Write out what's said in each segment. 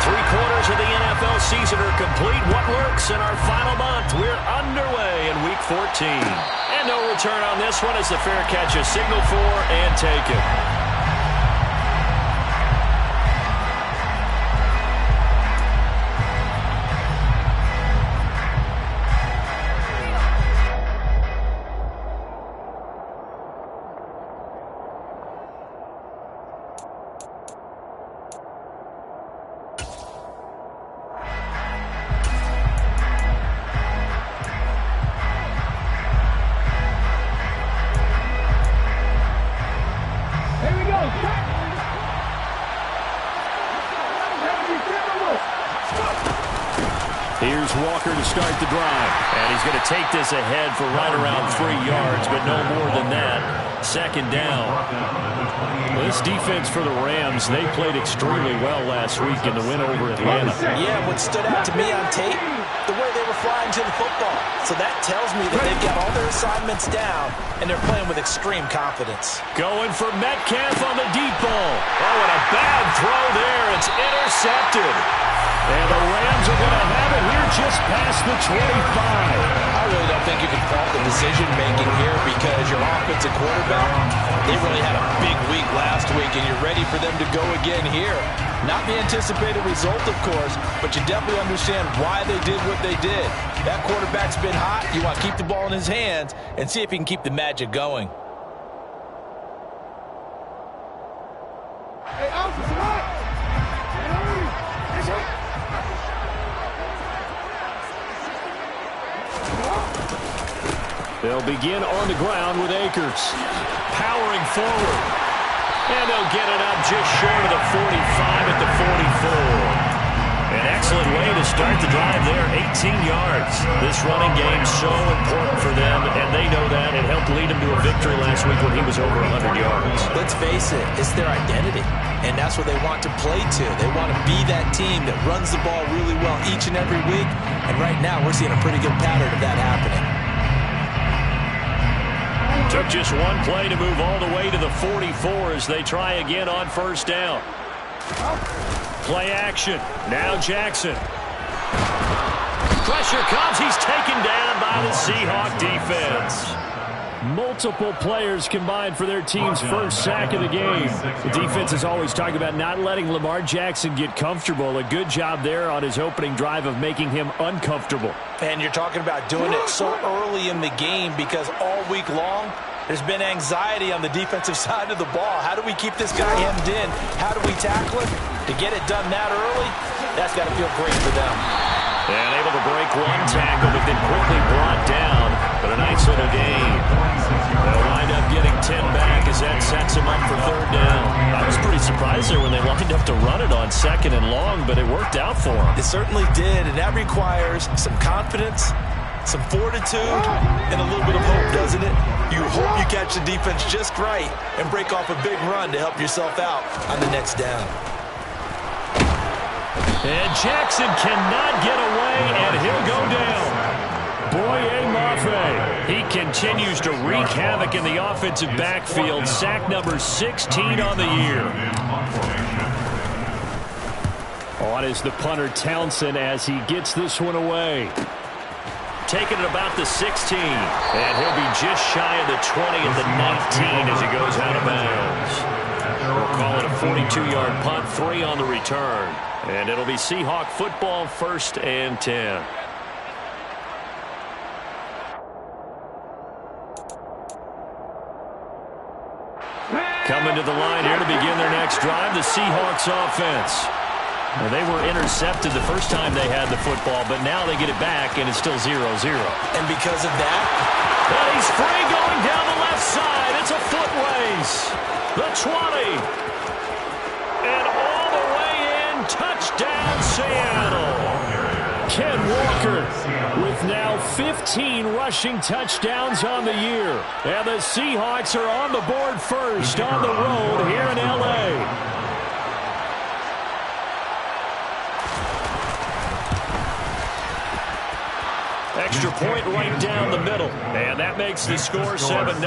Three-quarters of the NFL season are complete. What works in our final month? We're underway in Week 14. And no return on this one as the fair catch is signaled for and taken. Here's Walker to start the drive. And he's going to take this ahead for right around 3 yards, but no more than that. Second down. Well, this defense for the Rams, they played extremely well last week in the win over Atlanta. Yeah, what stood out to me on tape, the way they were flying to the football. So that tells me that they've got all their assignments down, and they're playing with extreme confidence. Going for Metcalf on the deep ball. Oh, and a bad throw there. It's intercepted. And the Rams are going to have it here just past the 25. I really don't think you can fault the decision-making here because your offensive quarterback, they really had a big week last week, and you're ready for them to go again here. Not the anticipated result, of course, but you definitely understand why they did what they did. That quarterback's been hot. You want to keep the ball in his hands and see if he can keep the magic going. They'll begin on the ground with Akers. Powering forward. And they'll get it up just short of the 45 at the 44. An excellent way to start the drive there, 18 yards. This running game so important for them, and they know that. It helped lead them to a victory last week when he was over 100 yards. Let's face it, it's their identity, and that's what they want to play to. They want to be that team that runs the ball really well each and every week, and right now we're seeing a pretty good pattern of that happening. Took just one play to move all the way to the 44 as they try again on first down. Play action. Now Jackson. Pressure comes. He's taken down by the Seahawks defense. Multiple players combined for their team's first sack of the game. The defense is always talking about not letting Lamar Jackson get comfortable. A good job there on his opening drive of making him uncomfortable. And you're talking about doing it so early in the game because all week long there's been anxiety on the defensive side of the ball. How do we keep this guy hemmed in? How do we tackle him? To get it done that early, that's got to feel great for them. And able to break one tackle, but then quickly brought down. But a nice little gain. They'll wind up getting 10 back as that sets him up for third down. I was pretty surprised there when they lined up to run it on second and long, but it worked out for them. It certainly did, and that requires some confidence, some fortitude, and a little bit of hope, doesn't it? You hope you catch the defense just right and break off a big run to help yourself out on the next down. And Jackson cannot get away, and he'll go down. Boye Mafe. He continues to wreak havoc in the offensive backfield. Sack number 16 on the year. On is the punter Townsend as he gets this one away. Taking it about the 16. And he'll be just shy of the 20 at the 19 as he goes out of bounds. We'll call it a 42-yard punt, 3 on the return. And it'll be Seahawk football, 1st and 10. Coming to the line here to begin their next drive, the Seahawks offense. Well, they were intercepted the first time they had the football, but now they get it back, and it's still 0-0. And because of that, and he's free going down the left side. It's a foot race. The 20. And all the way in. Touchdown, Seattle. Ken Walker with now 15 rushing touchdowns on the year. And the Seahawks are on the board first on the road here in LA. Extra point right down the middle. And that makes the score 7-0.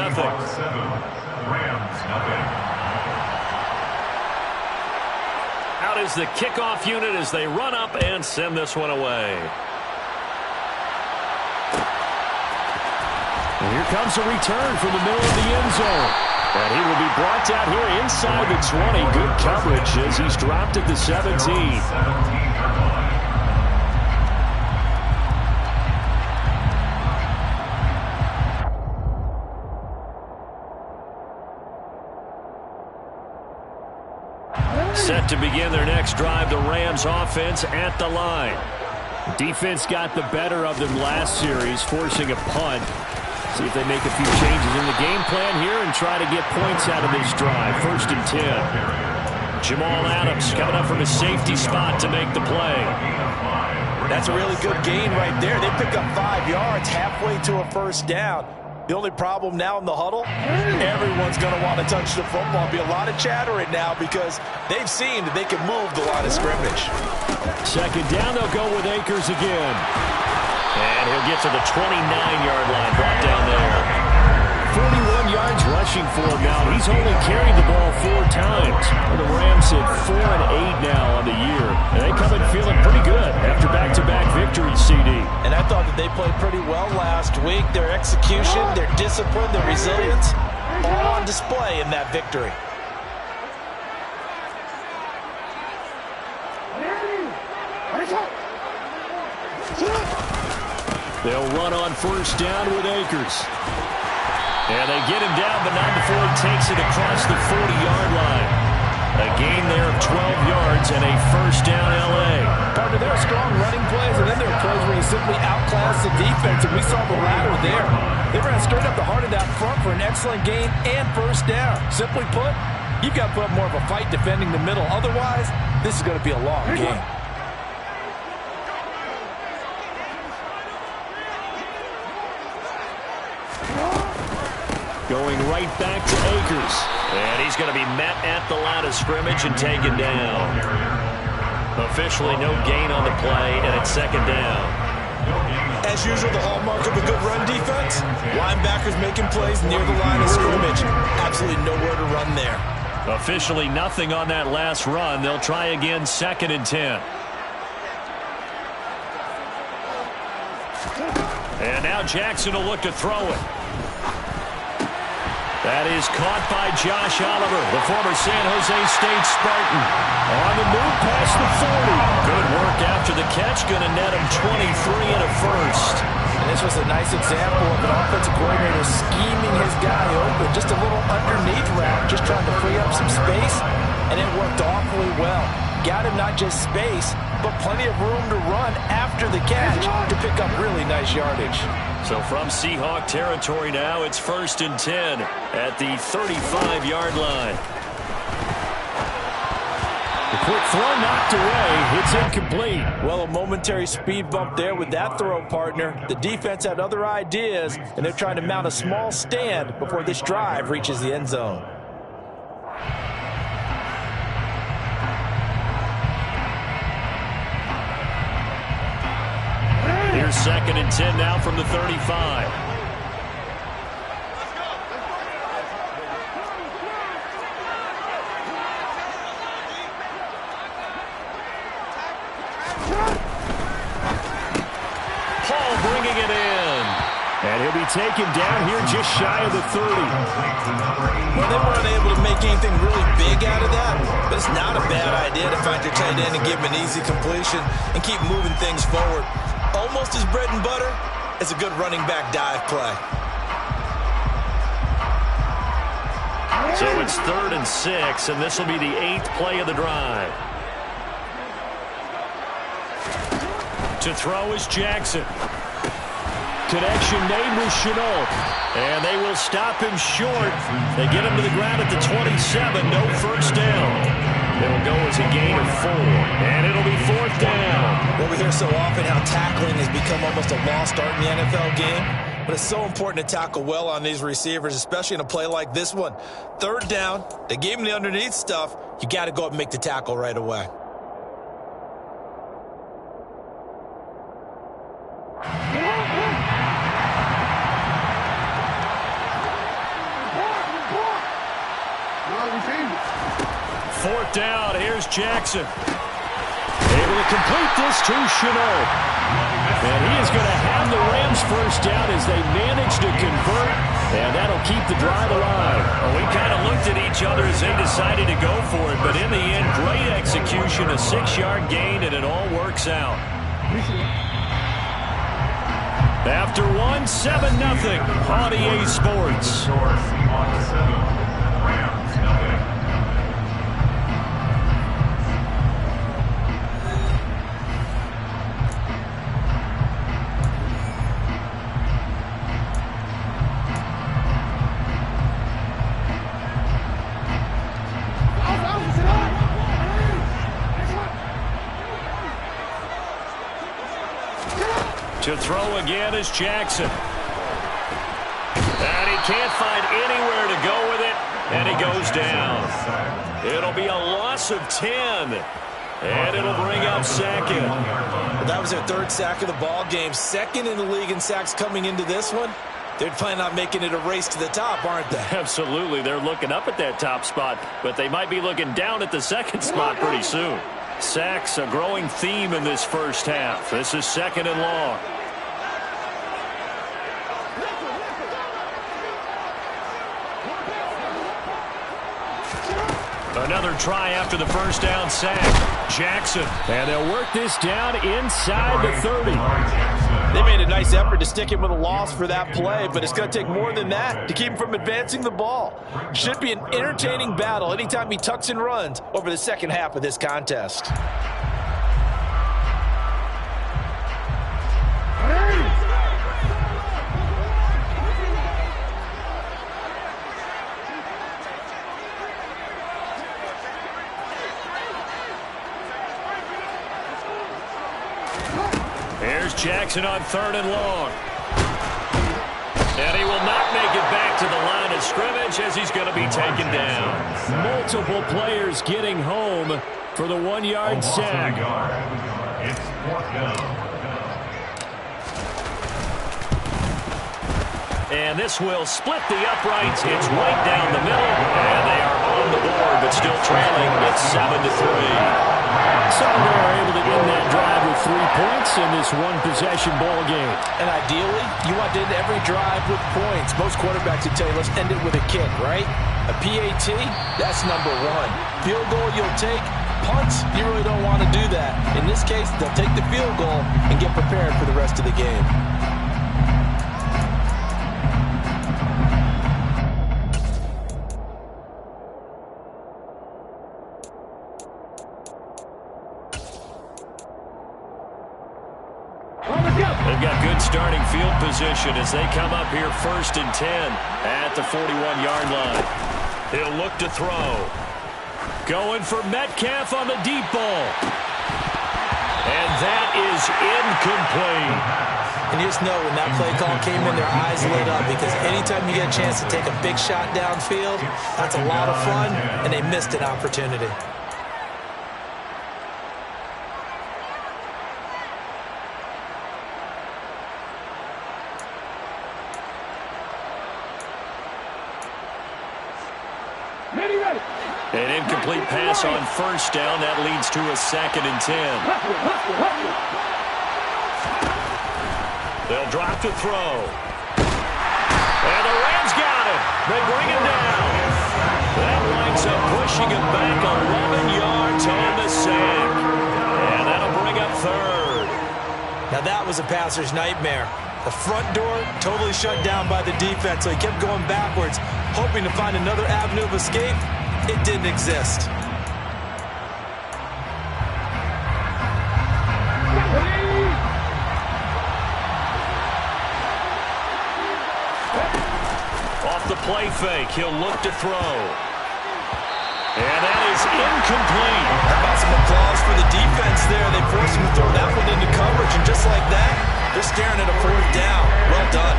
out as the kickoff unit as they run up and send this one away. And here comes a return from the middle of the end zone. And he will be brought down here inside the 20. Good coverage as he's dropped at the 17. Set to begin their next drive, the Rams offense at the line. Defense got the better of them last series, forcing a punt. See if they make a few changes in the game plan here and try to get points out of this drive. 1st and 10. Jamal Adams coming up from his safety spot to make the play. That's a really good gain right there. They pick up 5 yards halfway to a first down. The only problem now in the huddle, everyone's going to want to touch the football. Be a lot of chatter right now because they've seen that they can move the line of scrimmage. 2nd down, they'll go with Akers again. And he'll get to the 29-yard line, brought down there. 41 yards rushing for him now. He's only carried the ball 4 times. And the Rams at 4-8 now on the year. And they come in feeling pretty good after back-to-back victories, CD. And I thought that they played pretty well last week. Their execution, their discipline, their resilience, all on display in that victory. They'll run on 1st down with Akers. And they get him down, but not before he takes it across the 40-yard line. A gain there of 12 yards and a 1st down LA. Partner, there are strong running plays, and then there are plays where you simply outclass the defense, and we saw the latter there. They ran straight up the heart of that front for an excellent gain and 1st down. Simply put, you've got to put up more of a fight defending the middle. Otherwise, this is going to be a long game. Going right back to Akers. And he's going to be met at the line of scrimmage and taken down. Officially no gain on the play, and it's 2nd down. As usual, the hallmark of a good run defense, linebackers making plays near the line of scrimmage. Absolutely nowhere to run there. Officially nothing on that last run. They'll try again, 2nd and 10. And now Jackson will look to throw it. That is caught by Josh Oliver, the former San Jose State Spartan. On the move past the 40. Good work after the catch. Going to net him 23 and a 1st. And this was a nice example of an offensive coordinator scheming his guy open. Just a little underneath route, just trying to free up some space. And it worked awfully well. Got him not just space, but plenty of room to run after the catch to pick up really nice yardage. So from Seahawk territory now, it's 1st and 10 at the 35-yard line. The quick throw knocked away. It's incomplete. Well, a momentary speed bump there with that throw, partner. The defense had other ideas, and they're trying to mount a small stand before this drive reaches the end zone. Here's 2nd and 10 now from the 35. Paul bringing it in. And he'll be taken down here just shy of the 30. Well, they weren't able to make anything really big out of that, but it's not a bad idea to find your tight end and give him an easy completion and keep moving things forward. Almost his bread and butter is a good running back dive play. So it's 3rd and 6, and this will be the 8th play of the drive. To throw is Jackson. Connection made with Chenault. And they will stop him short. They get him to the ground at the 27. No 1st down. It'll go as a gain of 4. And it'll be 4th down. Well, we hear so often how tackling has become almost a lost art in the NFL game. But it's so important to tackle well on these receivers, especially in a play like this one. 3rd down, they gave him the underneath stuff. You got to go up and make the tackle right away. Fourth down. Here Here's Jackson. Able to complete this to Chenault. And he is going to have the Rams first down as they manage to convert. And that'll keep the drive alive. Well, we kind of looked at each other as they decided to go for it. But in the end, great execution, a 6-yard gain, and it all works out. After 7-0 on EA Sports. To throw again is Jackson. And he can't find anywhere to go with it, and he goes down. It'll be a loss of 10, and it'll bring up second. Well, that was their 3rd sack of the ball game. 2nd in the league in sacks coming into this one. They're planning on making it a race to the top, aren't they? Absolutely. They're looking up at that top spot, but they might be looking down at the 2nd spot pretty soon. Sacks, a growing theme in this first half. This is 2nd and long. Another try after the first down sack. Jackson. And they'll work this down inside the 30. They made a nice effort to stick him with a loss for that play, but it's going to take more than that to keep him from advancing the ball. Should be an entertaining battle anytime he tucks and runs over the second half of this contest. Here's Jackson on 3rd and long. And he will not make it back to the line of scrimmage as he's going to be taken down. Multiple players getting home for the 1-yard sack. It's 4th down. And this will split the uprights. It's right down the middle. And they are on the board, but still trailing. It's 7-3. So they're able to end that drive with 3 points in this one-possession ball game. And ideally, you want to end every drive with points. Most quarterbacks would tell you, let's end it with a kick, right? A PAT, that's number 1. Field goal you'll take. Punts, you really don't want to do that. In this case, they'll take the field goal and get prepared for the rest of the game. They've got good starting field position as they come up here 1st and 10 at the 41-yard line. He'll look to throw. Going for Metcalf on the deep ball. And that is incomplete. And you just know when that play call came in, their eyes lit up, because anytime you get a chance to take a big shot downfield, that's a lot of fun, and they missed an opportunity. An incomplete pass on 1st down. That leads to a 2nd and 10. They'll drop to throw. And the Rams got him. They bring him down. That winds up pushing him back 11 yards on the sack. And that'll bring up 3rd. Now that was a passer's nightmare. The front door totally shut down by the defense, so he kept going backwards, hoping to find another avenue of escape. It didn't exist. Off the play fake, he'll look to throw. And that is incomplete. How about some applause for the defense there? They forced him to throw that one into coverage, and just like that, they're staring at a 4th down. Well done.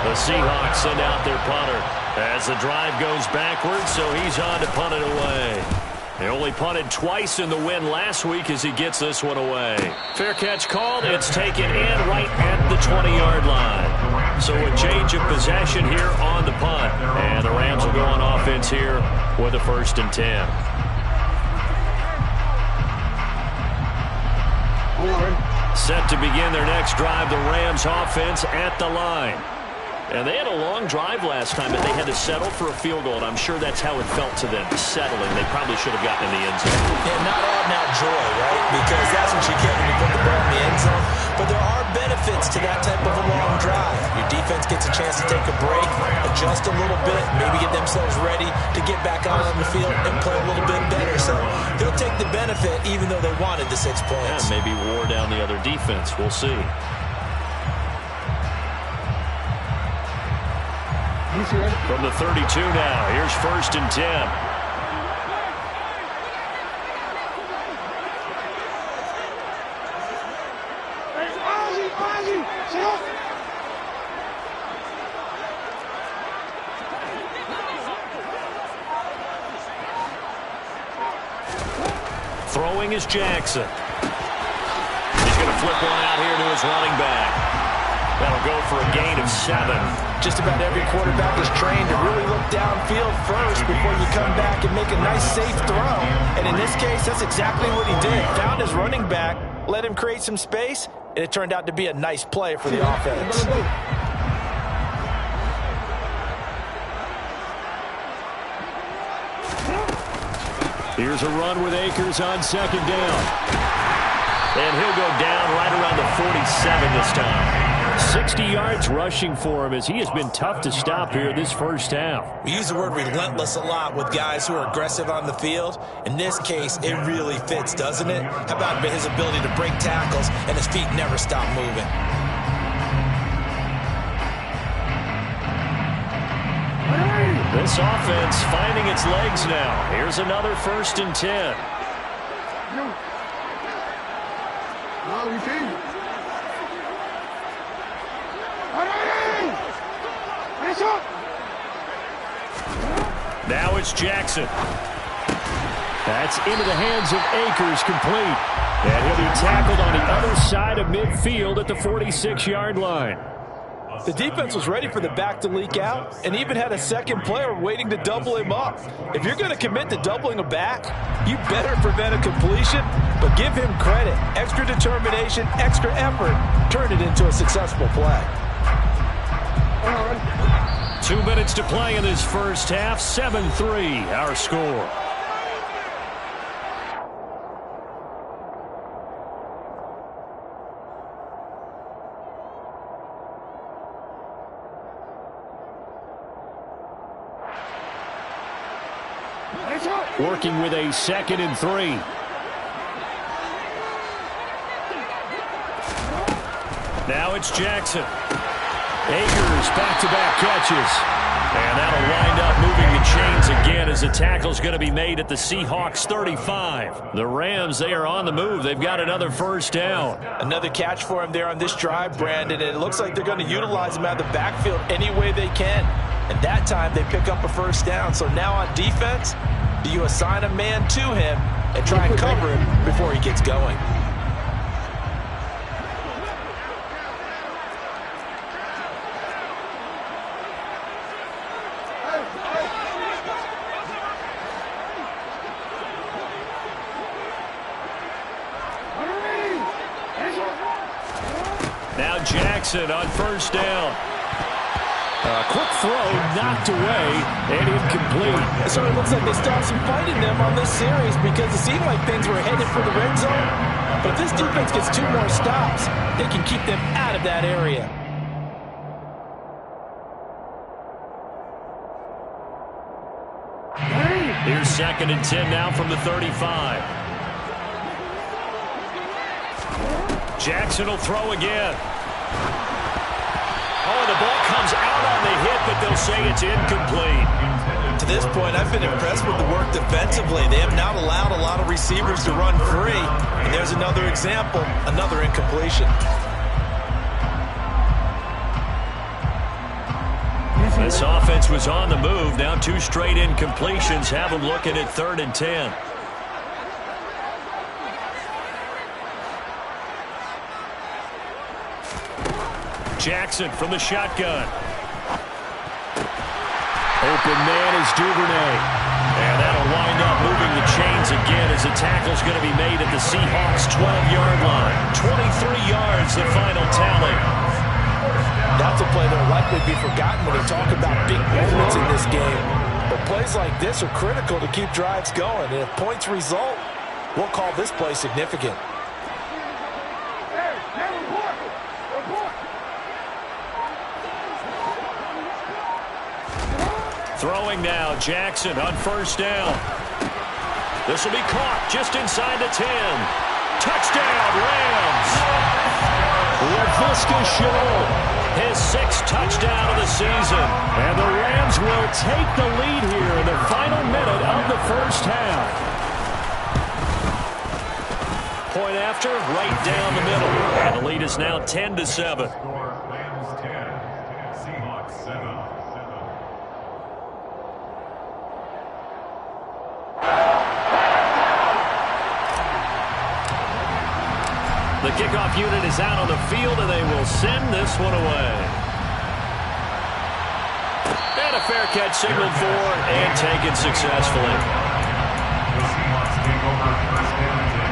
The Seahawks send out their punter as the drive goes backwards, so he's on to punt it away. They only punted twice in the win last week as he gets this one away. Fair catch called. It's taken in right at the 20-yard line. So a change of possession here on the punt. And the Rams will go on offense here with a 1st and 10. Set to begin their next drive, the Rams offense at the line. And they had a long drive last time, but they had to settle for a field goal, and I'm sure that's how it felt to them, settling. They probably should have gotten in the end zone. Yeah, not all now joy, right? Because that's what you get when you put the ball in the end zone. But there are benefits to that type of a long drive. Your defense gets a chance to take a break, adjust a little bit, maybe get themselves ready to get back out on the field and play a little bit better. So they'll take the benefit even though they wanted the 6 points. Yeah, maybe wore down the other defense. We'll see. From the 32 now, here's 1st and 10. Throwing is Jackson. He's going to flip one out here to his running back. That'll go for a gain of 7. Just about every quarterback is trained to really look downfield first before you come back and make a nice, safe throw. And in this case, that's exactly what he did. Found his running back, let him create some space, and it turned out to be a nice play for the offense. Here's a run with Akers on 2nd down. And he'll go down right around the 47 this time. 60 yards rushing for him as he has been tough to stop here this first half. We use the word relentless a lot with guys who are aggressive on the field. In this case, it really fits, doesn't it? How about his ability to break tackles and his feet never stop moving? This offense finding its legs now. Here's another 1st and 10. Now it's Jackson. That's into the hands of Akers, complete. And he'll be tackled on the other side of midfield at the 46-yard line. The defense was ready for the back to leak out and even had a second player waiting to double him up. If you're going to commit to doubling a back, you better prevent a completion, but give him credit. Extra determination, extra effort, turn it into a successful play. 2 minutes to play in this first half. 7-3, our score. Working with a 2nd and 3. Now it's Jackson. Akers back-to-back catches. And that'll wind up moving the chains again as the tackle's going to be made at the Seahawks 35. The Rams, they are on the move. They've got another 1st down. Another catch for him there on this drive, Brandon. And it looks like they're going to utilize him out of the backfield any way they can. And that time they pick up a 1st down. So now on defense, do you assign a man to him and try and cover him before he gets going? Now Jackson on 1st down. A quick throw knocked away and incomplete. So it looks like they stopped some fight in them on this series because it seemed like things were headed for the red zone. But if this defense gets 2 more stops, they can keep them out of that area. Here's 2nd and 10 now from the 35. Jackson will throw again. Oh, the ball comes out on the hit, but they'll say it's incomplete. To this point, I've been impressed with the work defensively. They have not allowed a lot of receivers to run free. And there's another example, another incompletion. This offense was on the move. Now 2 straight incompletions have them looking at 3rd and 10. Jackson from the shotgun. Open man is Duvernay. And that'll wind up moving the chains again as the tackle's going to be made at the Seahawks 12-yard line. yards, the final tally. That's a play that will likely be forgotten when you talk about big moments in this game. But plays like this are critical to keep drives going. And if points result, we'll call this play significant. Throwing now, Jackson on first down. This will be caught just inside the 10. Touchdown, Rams. LaVisca Chenault, his 6th touchdown of the season. And the Rams will take the lead here in the final minute of the first half. Point after, right down the middle. And the lead is now 10-7. Rams 10, Seahawks 7. The kickoff unit is out on the field, and they will send this one away. And a fair catch signaled for and taken successfully. The Seahawks take over first down and 10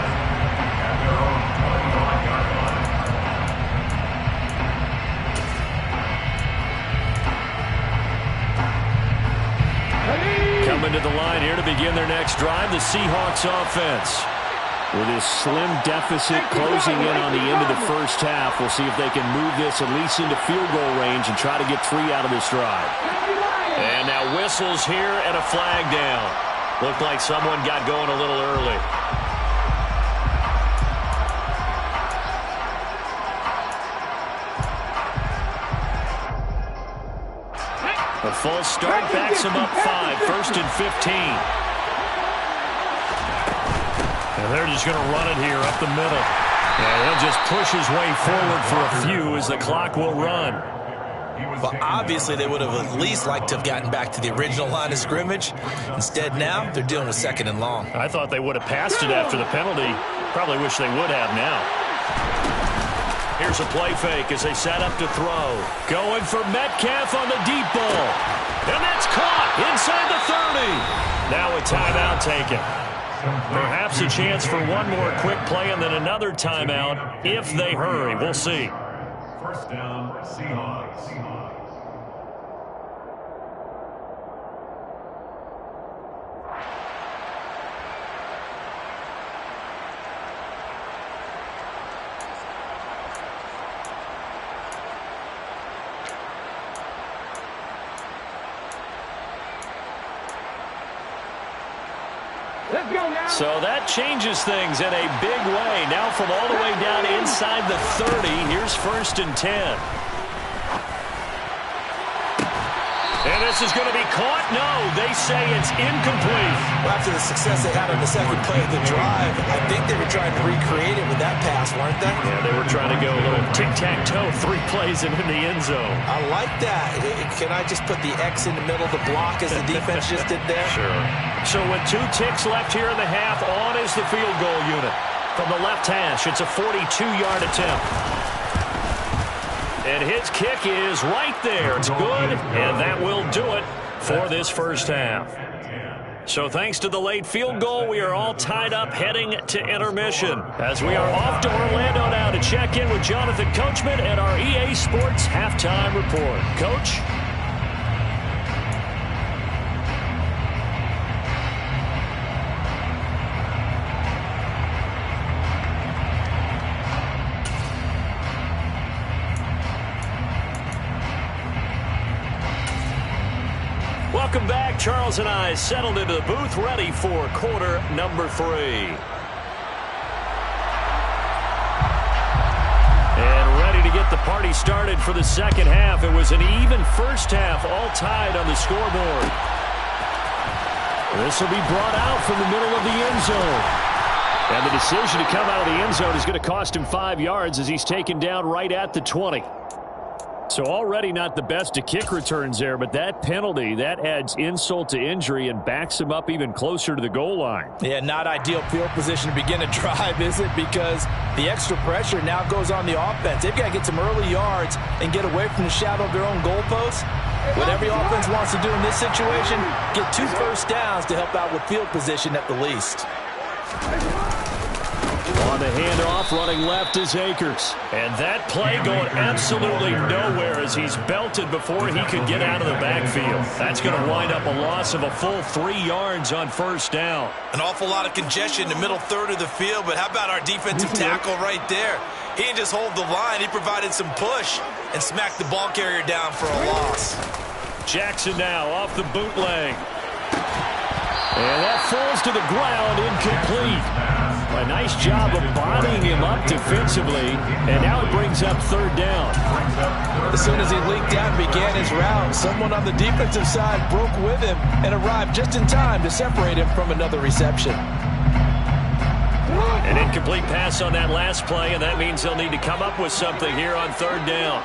at their own 25-yard line. Coming to the line here to begin their next drive, the Seahawks offense. With his slim deficit closing in on the end of the first half, we'll see if they can move this at least into field goal range and try to get 3 out of this drive. And now whistles here and a flag down. Looked like someone got going a little early. A false start backs him up 5, 1st and 15. And they're just going to run it here up the middle. Yeah, he'll just push his way forward for a few as the clock will run. Well, obviously, they would have at least liked to have gotten back to the original line of scrimmage. Instead, now, they're dealing with 2nd and long. I thought they would have passed it after the penalty. Probably wish they would have now. Here's a play fake as they set up to throw. Going for Metcalf on the deep ball. And that's caught inside the 30. Now a timeout taken. Perhaps a chance for one more quick play and then another timeout if they hurry. We'll see. First down, Seahawks. So that changes things in a big way. Now from all the way down inside the 30, here's 1st and 10. And this is going to be caught? No, they say it's incomplete. Well, after the success they had on the second play of the drive, I think they were trying to recreate it with that pass, weren't they? Yeah, they were trying to go a little tic-tac-toe, 3 plays and in the end zone. I like that. Can I just put the X in the middle to block as the defense just did there? Sure. So with 2 ticks left here in the half, on is the field goal unit. From the left hash, it's a 42-yard attempt. And his kick is right there. It's good, and that will do it for this first half. So thanks to the late field goal, we are all tied up heading to intermission. As we are off to Orlando now to check in with Jonathan Coachman and our EA Sports Halftime Report. Coach? Welcome back. Charles and I settled into the booth, ready for quarter number 3. And ready to get the party started for the second half. It was an even first half, all tied on the scoreboard. This will be brought out from the middle of the end zone. And the decision to come out of the end zone is going to cost him 5 yards as he's taken down right at the 20. So already not the best of kick returns there, but that penalty, that adds insult to injury and backs him up even closer to the goal line. Yeah, not ideal field position to begin a drive, is it? Because the extra pressure now goes on the offense. They've got to get some early yards and get away from the shadow of their own goalposts. What every offense wants to do in this situation, get 2 first downs to help out with field position at the least. On the handoff, running left is Akers. And that play going absolutely nowhere as he's belted before he could get out of the backfield. That's going to wind up a loss of a full 3 yards on first down. An awful lot of congestion in the middle third of the field, but how about our defensive tackle right there? He didn't just hold the line, he provided some push and smacked the ball carrier down for a loss. Jackson now off the bootleg. And that falls to the ground, incomplete. A nice job of bodying him up defensively, and now it brings up third down. As soon as he leaked out and began his route, someone on the defensive side broke with him and arrived just in time to separate him from another reception. An incomplete pass on that last play, and that means they'll need to come up with something here on third down.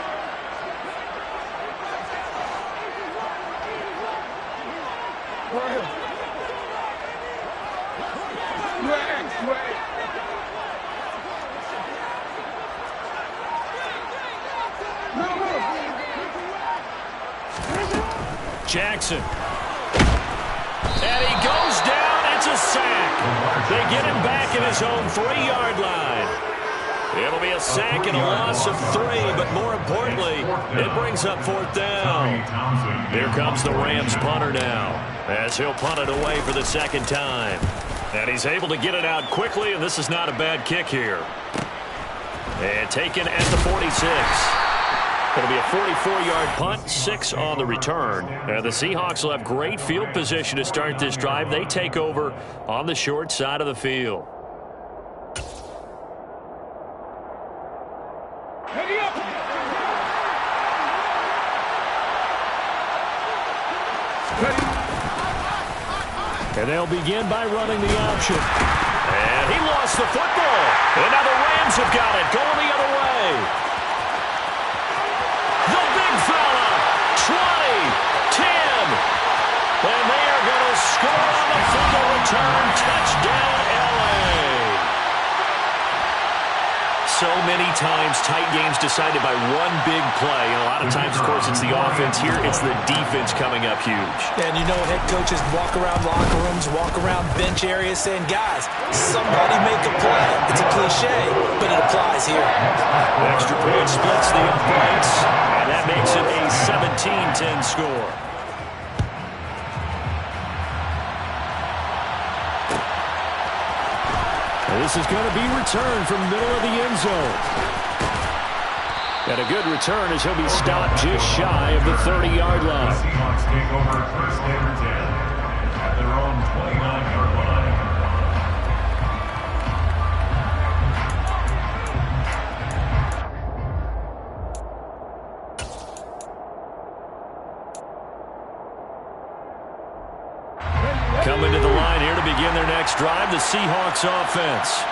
Jackson. And he goes down. It's a sack. They get him back at his own 3-yard line. It'll be a sack and a loss of 3, but more importantly, it brings up fourth down. Here comes the Rams punter now, as he'll punt it away for the second time. And he's able to get it out quickly, and this is not a bad kick here. And taken at the 46. It'll be a 44-yard punt, 6 on the return. And the Seahawks will have great field position to start this drive. They take over on the short side of the field. And they'll begin by running the option. And he lost the football. And now the Rams have got it, going the other way. The big fella, 20, 10. And they are going to score on the fumble return. Touchdown, LA. So many times, tight games decided by one big play. And a lot of times, of course, it's the offense. Here, it's the defense coming up huge. And you know, head coaches walk around locker rooms, walk around bench areas saying, guys, somebody make a play. It's a cliche, but it applies here. Extra point splits the uprights, and that makes it a 17-10 score. And this is going to be returned from the middle of the end zone. And a good return as he'll be stopped just shy of the 30-yard line. Seahawks take over first and 10 at their own 29-yard line. Coming to the line here to begin their next drive, the Seahawks offense.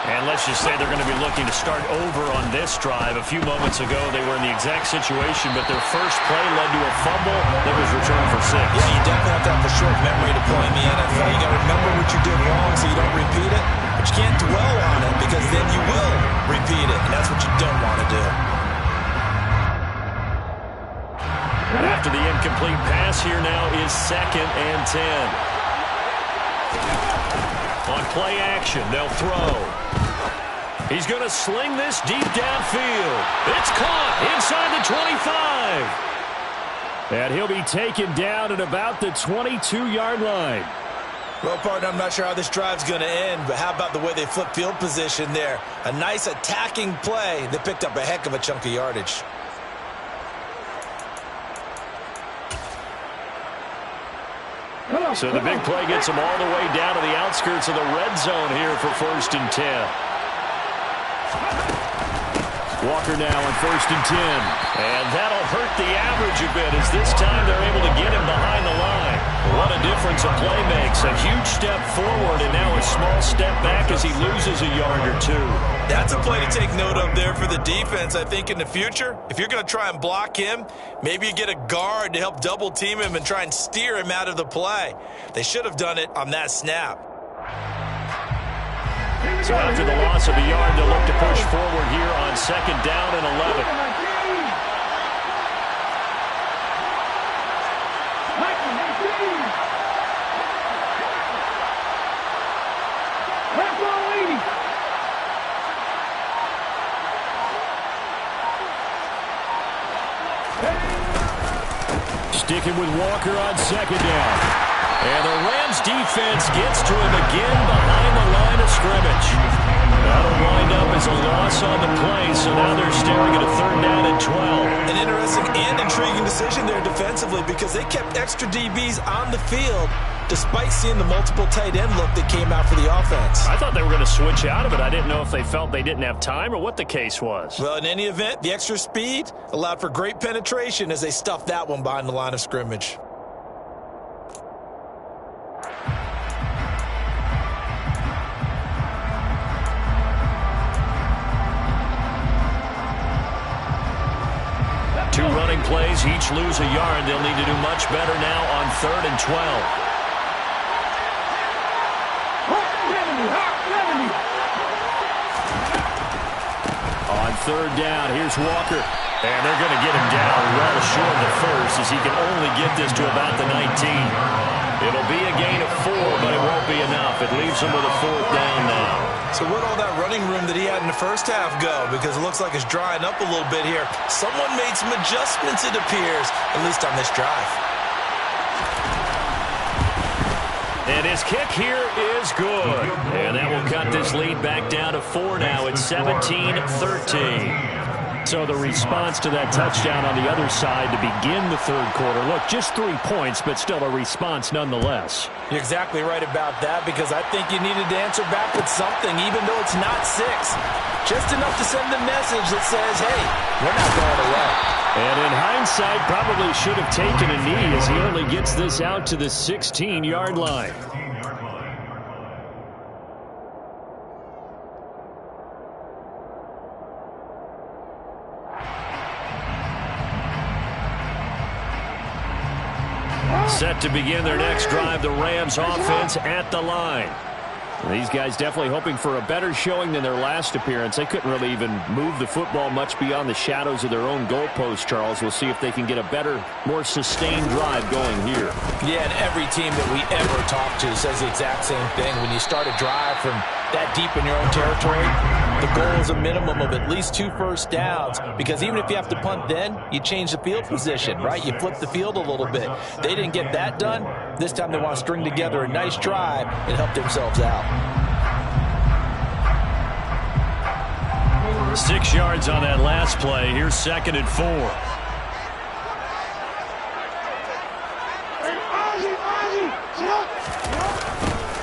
And let's just say they're going to be looking to start over on this drive. A few moments ago, they were in the exact situation, but their first play led to a fumble that was returned for 6. Yeah, you definitely have to have a short memory to play in the NFL. You got to remember what you did wrong so you don't repeat it. But you can't dwell on it because then you will repeat it, and that's what you don't want to do. After the incomplete pass, here now is 2nd and 10. On play action, they'll throw. He's going to sling this deep downfield. It's caught inside the 25. And he'll be taken down at about the 22-yard line. Well, partner, I'm not sure how this drive's going to end, but how about the way they flip field position there? A nice attacking play that picked up a heck of a chunk of yardage. So the big play gets them all the way down to the outskirts of the red zone here for 1st and 10. Walker now on 1st and 10. And that'll hurt the average a bit as this time they're able to get him behind the line. What a difference a play makes. A huge step forward and now a small step back as he loses a yard or 2. That's a play to take note of there for the defense. I think in the future, if you're going to try and block him, maybe you get a guard to help double team him and try and steer him out of the play. They should have done it on that snap. So after the loss of a yard, they'll look to push forward here on 2nd down and 11. Sticking with Walker on second down. And the Rams defense gets to him again behind the line of scrimmage. That'll wind up as a loss on the play, so now they're staring at a 3rd down and 12. An interesting and intriguing decision there defensively because they kept extra DBs on the field despite seeing the multiple tight end look that came out for the offense. I thought they were going to switch out of it. I didn't know if they felt they didn't have time or what the case was. Well, in any event, the extra speed allowed for great penetration as they stuffed that one behind the line of scrimmage. Two running plays, each lose a yard. They'll need to do much better now on 3rd and 12. On 3rd down, here's Walker. And they're going to get him down well short of the first as he can only get this to about the 19. It'll be a gain of 4, but it won't be enough. It leaves him with a 4th down now. So where'd all that running room that he had in the first half go? Because it looks like it's drying up a little bit here. Someone made some adjustments, it appears, at least on this drive. And his kick here is good. And that will cut this lead back down to 4 now. It's 17-13. So the response to that touchdown on the other side to begin the 3rd quarter. Look, just 3 points, but still a response nonetheless. You're exactly right about that because I think you needed to answer back with something, even though it's not 6. Just enough to send a message that says, hey, we're not going away. And in hindsight, probably should have taken a knee as he only gets this out to the 16-yard line. Set to begin their next drive, the Rams offense at the line. These guys definitely hoping for a better showing than their last appearance. They couldn't really even move the football much beyond the shadows of their own goalpost, Charles. We'll see if they can get a better, more sustained drive going here. Yeah, and every team that we ever talk to says the exact same thing. When you start a drive from that deep in your own territory, the goal is a minimum of at least 2 first downs because even if you have to punt then, you change the field position, right? You flip the field a little bit. They didn't get that done. This time they want to string together a nice drive and help themselves out. 6 yards on that last play. Here's 2nd and 4.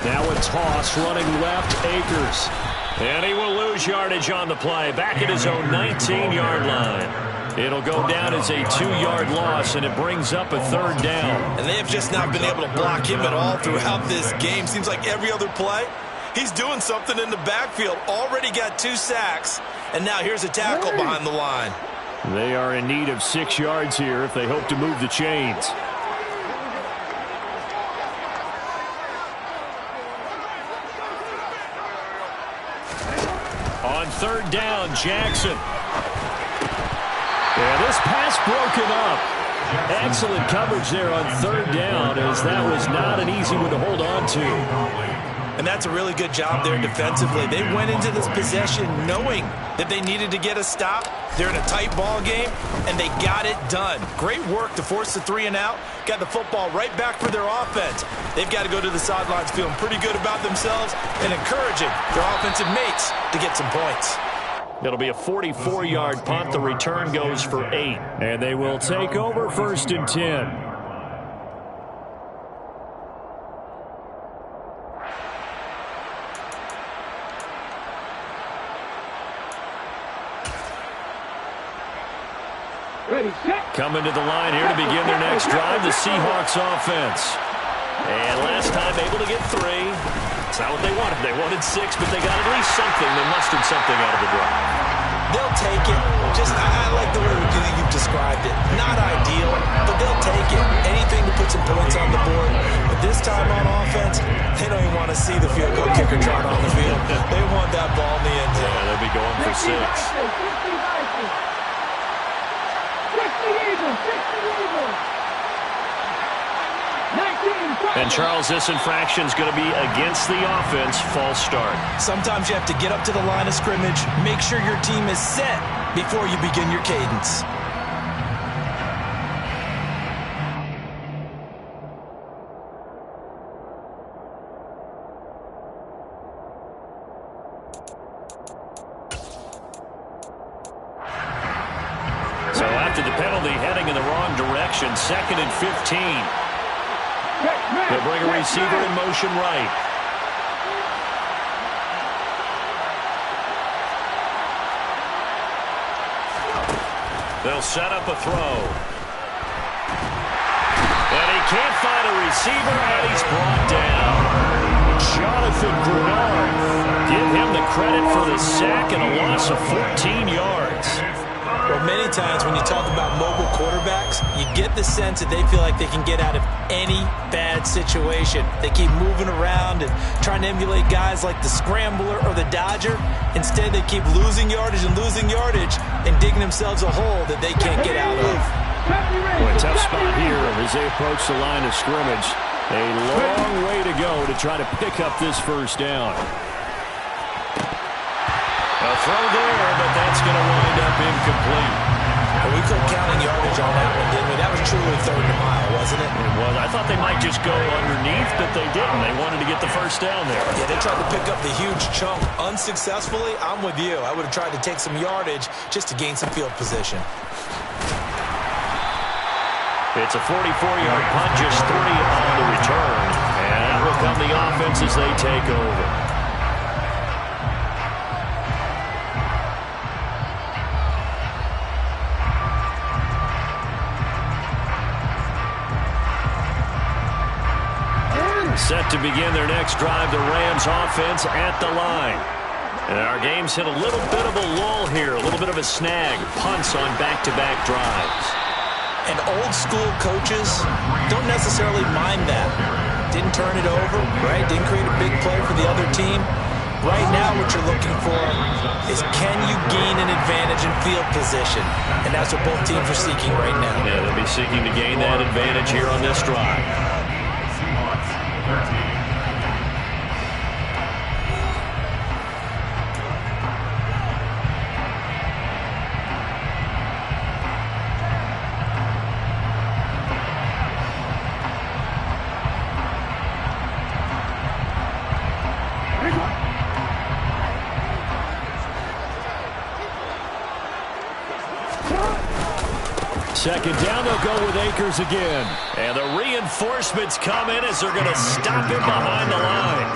Now a toss running left, Akers. And he will lose yardage on the play. Back at his own 19-yard line. It'll go down as a 2-yard loss, and it brings up a 3rd down. And they have just not been able to block him at all throughout this game. Seems like every other play, he's doing something in the backfield. Already got 2 sacks, and now here's a tackle behind the line. They are in need of 6 yards here if they hope to move the chains. On 3rd down, Jackson. And this pass broken up. Excellent coverage there on 3rd down, as that was not an easy one to hold on to. And that's a really good job there defensively. They went into this possession knowing that they needed to get a stop. They're in a tight ball game, and they got it done. Great work to force the 3 and out. Got the football right back for their offense. They've got to go to the sidelines feeling pretty good about themselves and encouraging their offensive mates to get some points. It'll be a 44-yard punt. The return goes for 8. And they will take over 1st and 10. Coming to the line here to begin their next drive, the Seahawks offense. And last time able to get 3. It's not what they wanted. They wanted 6, but they got at least something. They mustered something out of the drive. They'll take it. I like the way you've described it. Not ideal, but they'll take it. Anything to put some points on the board. But this time on offense, they don't even want to see the field goal kicker trot on the field. They want that ball in the end zone. Yeah, they'll be going for 6. And Charles, this infraction is going to be against the offense. False start. Sometimes you have to get up to the line of scrimmage, make sure your team is set before you begin your cadence. after the penalty, heading in the wrong direction. 2nd and 15. They'll bring a receiver in motion right. They'll set up a throw. And he can't find a receiver, and he's brought down. Jonathan Bernard. Give him the credit for the sack and a loss of 14 yards. Well, many times when you talk about mobile quarterbacks, you get the sense that they feel like they can get out of any bad situation. They keep moving around and trying to emulate guys like the Scrambler or the Dodger. Instead, they keep losing yardage and digging themselves a hole that they can't get out of. Well, a tough spot here as they approach the line of scrimmage. A long way to go to try to pick up this first down. A throw there, but that's going to wind up incomplete. Well, we quit counting yardage on that one, didn't we? That was truly 3rd and a mile, wasn't it? It was. I thought they might just go underneath, but they didn't. They wanted to get the first down there. Yeah, they tried to pick up the huge chunk unsuccessfully. I'm with you. I would have tried to take some yardage just to gain some field position. It's a 44-yard punt, just 3 on the return. And that will come the offense as they take over. Set to begin their next drive, the Rams offense at the line. And our game's hit a little bit of a lull here, a little bit of a snag. Punts on back-to-back drives. And old-school coaches don't necessarily mind that. Didn't turn it over, right? Didn't create a big play for the other team. Right now what you're looking for is can you gain an advantage in field position? And that's what both teams are seeking right now. Yeah, they'll be seeking to gain that advantage here on this drive. Seahawks 13. Second down, they'll go with Akers again. And the reinforcements come in as they're going to stop him behind the line.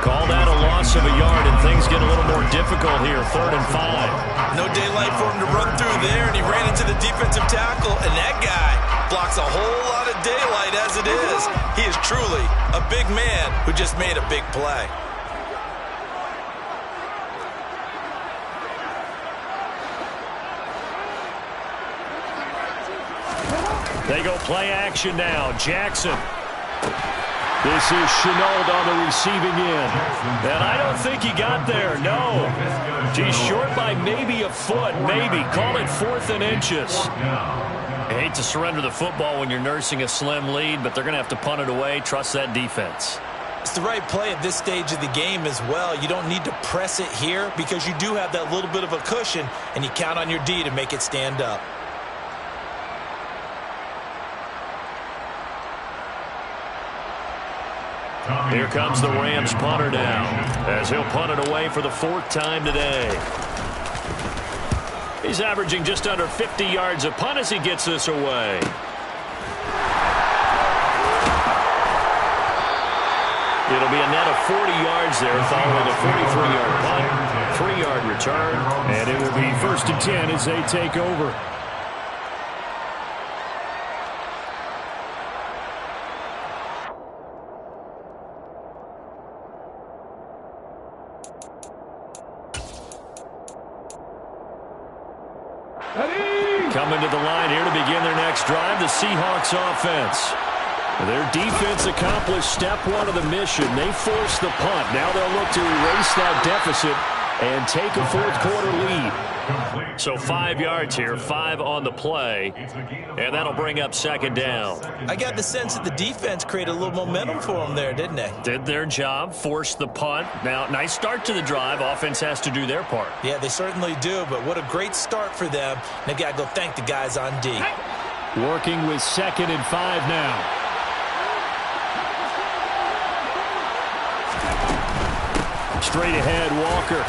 Call that a loss of a yard, and things get a little more difficult here, 3rd and 5. No daylight for him to run through there, and he ran into the defensive tackle, and that guy blocks a whole lot of daylight as it is. He is truly a big man who just made a big play. They go play action now. Jackson. This is Chenault on the receiving end. And I don't think he got there. No. He's short by maybe a foot. Maybe. Call it 4th and inches. I hate to surrender the football when you're nursing a slim lead, but they're going to have to punt it away. Trust that defense. It's the right play at this stage of the game as well. You don't need to press it here because you do have that little bit of a cushion, and you count on your D to make it stand up. Here comes the Rams punter now, as he'll punt it away for the 4th time today. He's averaging just under 50 yards a punt as he gets this away. It'll be a net of 40 yards there following a 43-yard punt, 3-yard return, and it will be 1st and 10 as they take over. Coming to the line here to begin their next drive, the Seahawks offense. Their defense accomplished step 1 of the mission. They forced the punt. Now they'll look to erase that deficit and take a 4th quarter lead. So 5 yards here, 5 on the play, and that'll bring up 2nd down. I got the sense that the defense created a little momentum for them there, didn't they? Did their job, forced the punt. Now, nice start to the drive. Offense has to do their part. Yeah, they certainly do, but what a great start for them. They've got to go thank the guys on D. Working with 2nd and 5 now. Straight ahead, Walker.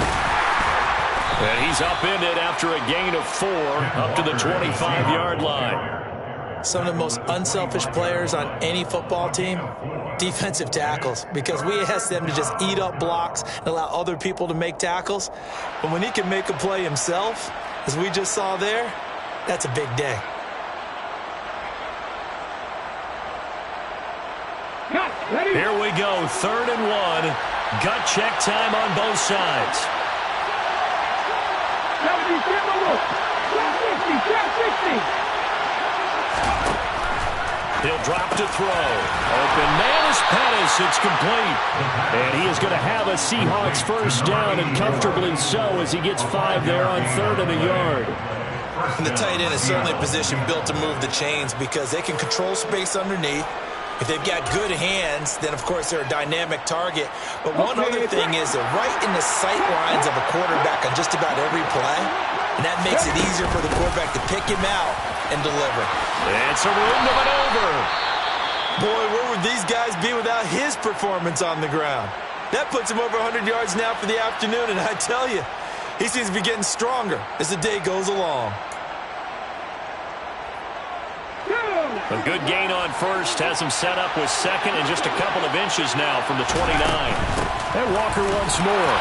And he's upended after a gain of 4 up to the 25-yard line. Some of the most unselfish players on any football team, defensive tackles, because we ask them to just eat up blocks and allow other people to make tackles. But when he can make a play himself, as we just saw there, that's a big day. Here we go, 3rd and 1. Gut check time on both sides. He'll drop to throw. Open man is Pettis. It's complete. And he is going to have a Seahawks first down, and comfortably so, as he gets 5 there on 3rd and a yard. And the tight end is certainly a position built to move the chains because they can control space underneath. If they've got good hands, then, of course, they're a dynamic target. But one other thing is they're right in the sight lines of a quarterback on just about every play. And that makes it easier for the quarterback to pick him out and deliver. It's a room to maneuver. Boy, where would these guys be without his performance on the ground? That puts him over 100 yards now for the afternoon, and I tell you, he seems to be getting stronger as the day goes along. A good gain on first has him set up with 2nd and just a couple of inches now from the 29. And Walker once more.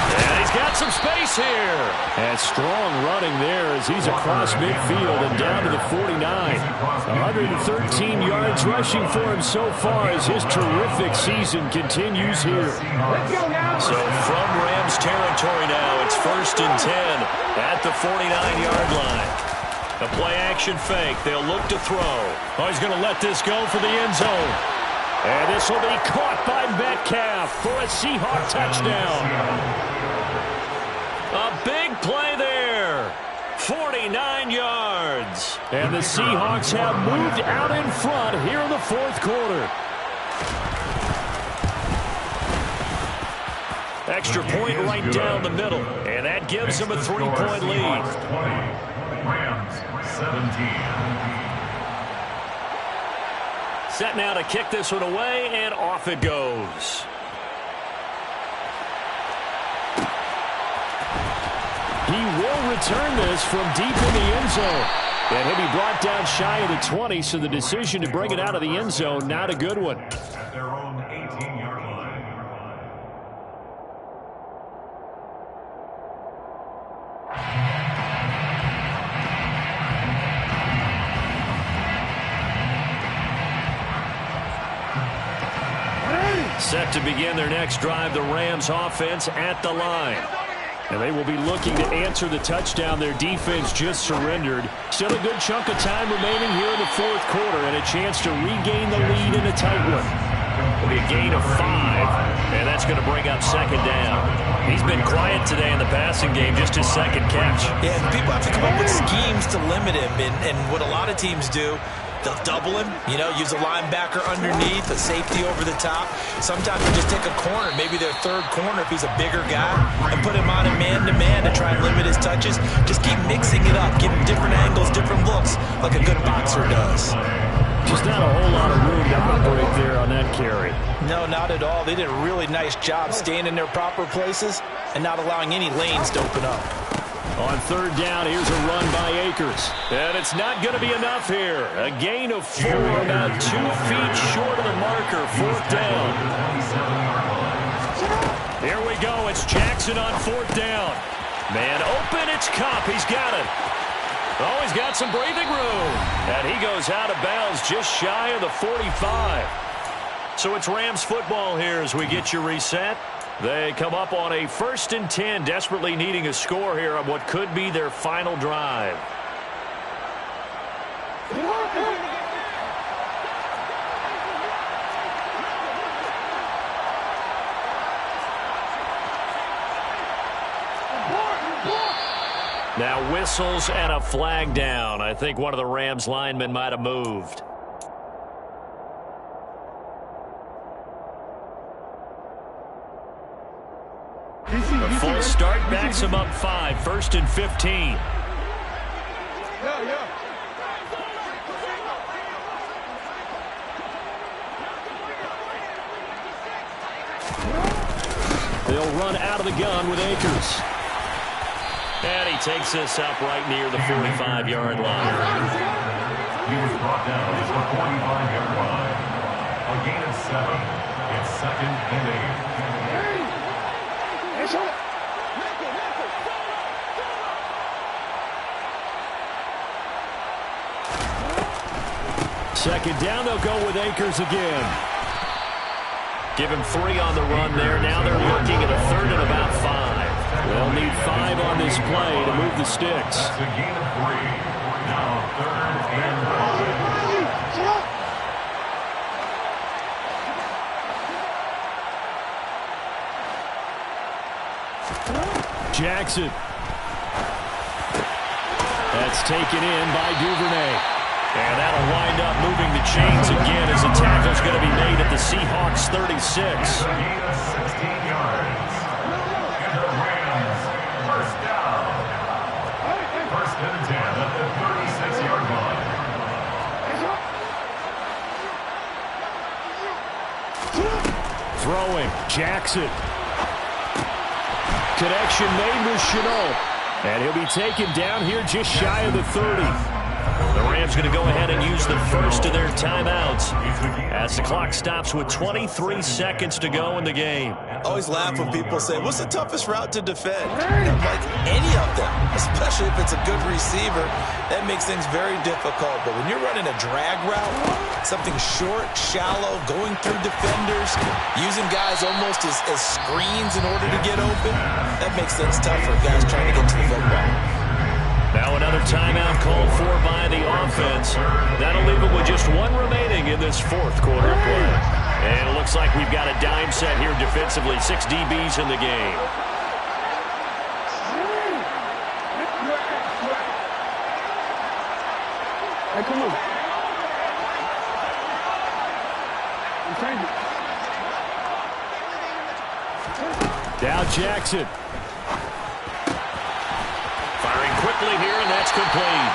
And he's got some space here. And strong running there as he's across midfield and down to the 49. 113 yards rushing for him so far as his terrific season continues here. So from Rams territory now, it's 1st and 10 at the 49-yard line. A play-action fake. They'll look to throw. Oh, he's going to let this go for the end zone. And this will be caught by Metcalf for a Seahawk touchdown. A big play there. 49 yards. And the Seahawks have moved out in front here in the 4th quarter. Extra point right down the middle. And that gives them a 3-point lead. Rams 17. Set now to kick this one away, and off it goes. He will return this from deep in the end zone. And he'll be brought down shy of the 20, so the decision to bring it out of the end zone, not a good one. At their own 18-yard line. Set to begin their next drive, the Rams offense at the line. And they will be looking to answer the touchdown their defense just surrendered. Still a good chunk of time remaining here in the 4th quarter and a chance to regain the lead in a tight one. It'll be a gain of 5, and that's going to bring up 2nd down. He's been quiet today in the passing game, just his 2nd catch. Yeah, people have to come up with schemes to limit him, and what a lot of teams do, they'll double him, use a linebacker underneath, a safety over the top. Sometimes they just take a corner, maybe their 3rd corner if he's a bigger guy, and put him on a man-to-man to try and limit his touches. Just keep mixing it up, give him different angles, different looks, like a good boxer does. Just not a whole lot of room to operate there on that carry. No, not at all. They did a really nice job staying in their proper places and not allowing any lanes to open up. On 3rd down, here's a run by Akers. And it's not going to be enough here. A gain of 4, about 2 feet short of the marker, 4th down. Here we go. It's Jackson on 4th down. Man open, it's Kupp. He's got it. Oh, he's got some breathing room. And he goes out of bounds just shy of the 45. So it's Rams football here as we get you reset. They come up on a 1st and 10, desperately needing a score here on what could be their final drive. Now whistles and a flag down. I think one of the Rams linemen might have moved. A full start backs him up 5, 1st and 15. They'll run out of the gun with Akers. And he takes this up right near the 45-yard line. He was brought down at the 45-yard line. A gain of 7. It's 2nd and 8. Second down, they'll go with Akers again. Give him 3 on the run there. Now they're looking at a 3rd and about 5. They'll need 5 on this play to move the sticks. That's a gain of 3. Now 3rd and 5. Jackson. That's taken in by Duvernay. And that'll wind up moving the chains again as the tackle's going to be made at the Seahawks 36. That's a gain of 16 yards. And the Rams, first down. 1st and 10 at the 36-yard line. Throwing, Jackson. Connection made with Chenault. And he'll be taken down here just shy of the 30. The Rams going to go ahead and use the first of their timeouts as the clock stops with 23 seconds to go in the game. Always laugh when people say, what's the toughest route to defend? I'm like, any of them, especially if it's a good receiver. That makes things very difficult. But when you're running a drag route, something short, shallow, going through defenders, using guys almost as screens in order to get open, that makes things tough for guys trying to get to the football. Now another timeout called for by the offense. That'll leave it with just 1 remaining in this 4th quarter of play. And it looks like we've got a dime set here defensively. 6 DBs in the game. Hey, come on. Now Jackson. Firing quickly here, and that's complete.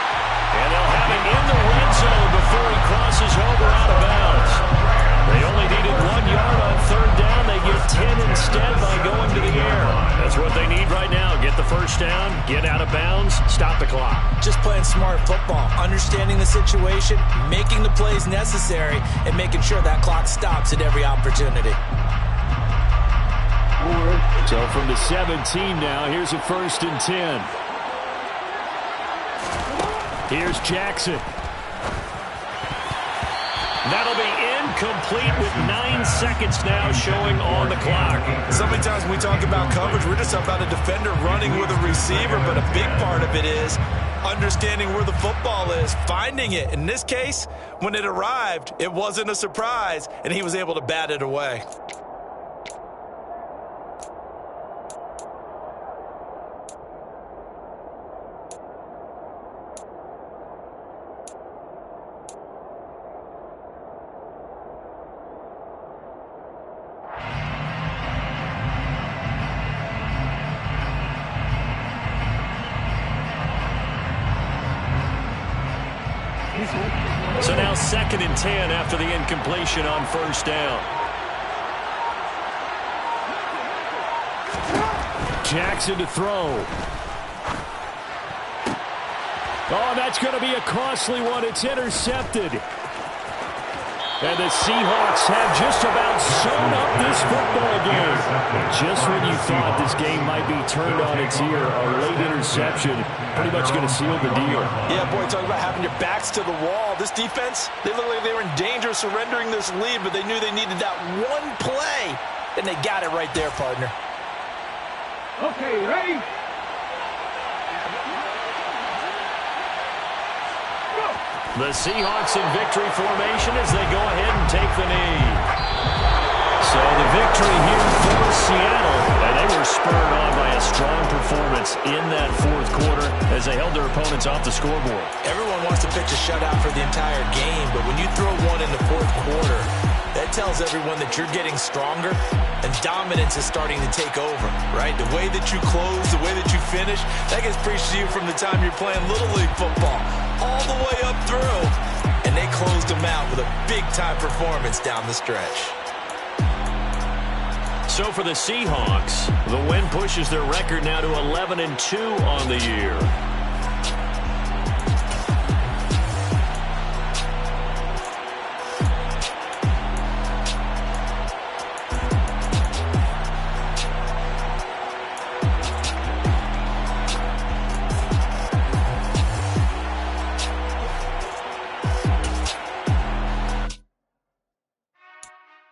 And they'll have him in the red zone before he crosses over out of bounds. They only needed 1 yard on 3rd down. They get 10 instead by going to the air. That's what they need right now. Get the first down, get out of bounds, stop the clock. Just playing smart football, understanding the situation, making the plays necessary, and making sure that clock stops at every opportunity. So from the 17 now, here's a 1st and 10. Here's Jackson. That'll be incomplete with 9 seconds now showing on the clock. So many times when we talk about coverage, we're just about a defender running with a receiver, but a big part of it is understanding where the football is, finding it. In this case, when it arrived, it wasn't a surprise, and he was able to bat it away. So now 2nd and 10 after the incompletion on 1st down. Jackson to throw. Oh, that's going to be a costly one. It's intercepted. And the Seahawks have just about sewn up this football game. Just when you thought this game might be turned on its ear, a late interception pretty much going to seal the deal. Yeah, boy, talk about having your backs to the wall. This defense, they look like they were in danger of surrendering this lead, but they knew they needed that one play, and they got it right there, partner. Okay, ready? The Seahawks in victory formation as they go ahead and take the knee. So the victory here for Seattle, and they were spurred on by a strong performance in that 4th quarter as they held their opponents off the scoreboard. Everyone wants to pitch a shutout for the entire game, but when you throw one in the 4th quarter, that tells everyone that you're getting stronger and dominance is starting to take over, right? The way that you close, the way that you finish, that gets preached to you from the time you're playing Little League football all the way up through, and they closed them out with a big-time performance down the stretch. So for the Seahawks, the win pushes their record now to 11-2 on the year.